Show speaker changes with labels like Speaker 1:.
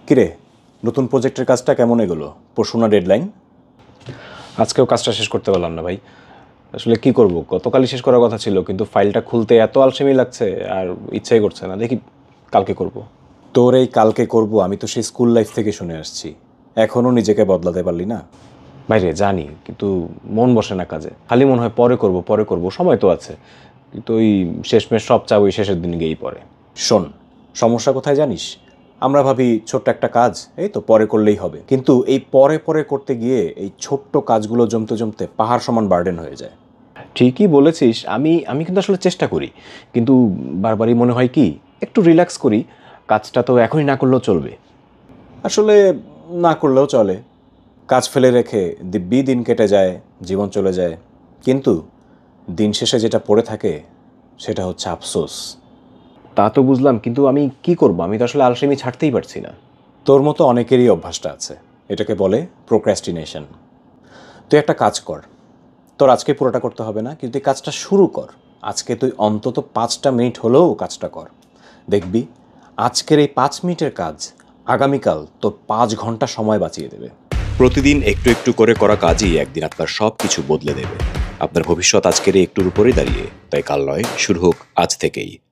Speaker 1: কিরে, নতুন প্রজেক্টের কাজটা কেমন এগোলো? পরশু না ডেডলাইন?
Speaker 2: আজকেও কাজটা শেষ করতে পারলাম না ভাই। আসলে কি করব, গতকালই শেষ করার কথা ছিল, কিন্তু ফাইলটা খুলতে এত আলসেমি লাগছে আর ইচ্ছাই করছে না। দেখি কালকে করব।
Speaker 1: তোর এই কালকে করব আমি তো সেই স্কুল লাইফ থেকে শুনে আসছি, এখনও নিজেকে বদলাতে পারলি না?
Speaker 2: বাইরে জানি, কিন্তু মন বসে না কাজে। খালি মনে হয় পরে করব পরে করব, সময় তো আছে, কিন্তু ওই শেষমেশ সব চাপ ওই শেষের দিন গিয়েই পড়ে।
Speaker 1: শোন, সমস্যা কোথায় জানিস? আমরা ভাবি ছোট্ট একটা কাজ, এই তো পরে করলেই হবে, কিন্তু এই পরে পরে করতে গিয়ে এই ছোট্ট কাজগুলো জমতে জমতে পাহাড় সমান বার্ডেন হয়ে যায়।
Speaker 2: ঠিকই বলেছিস, আমি আমি কিন্তু আসলে চেষ্টা করি, কিন্তু বারবারই মনে হয় কি একটু রিল্যাক্স করি, কাজটা তো এখনই না করলেও চলবে।
Speaker 1: আসলে না করলেও চলে, কাজ ফেলে রেখে দিব্যি দিন কেটে যায়, জীবন চলে যায়, কিন্তু দিন শেষে যেটা পড়ে থাকে সেটা হচ্ছে আফসোস।
Speaker 2: তা তো বুঝলাম, কিন্তু আমি কি করব? আমি তো আসলে আলসেমি ছাড়তেই পারছি না।
Speaker 1: তোর মতো অনেকেরই অভ্যাসটা আছে, এটাকে বলে প্রোক্রাস্টিনেশন। তুই একটা কাজ কর, তোর আজকে পুরোটা করতে হবে না, কিন্তু এই কাজটা শুরু কর। আজকে তুই অন্তত 5টা মিনিট হলেও কাজটা কর, দেখবি আজকের এই 5 মিনিটের কাজ আগামীকাল তোর 5 ঘন্টা সময় বাঁচিয়ে দেবে।
Speaker 3: প্রতিদিন একটু একটু করে করা কাজই একদিন আপনার সব কিছু বদলে দেবে। আপনার ভবিষ্যৎ আজকের এই একটুর উপরেই দাঁড়িয়ে, তাই কাল নয়, শুরু হোক আজ থেকেই।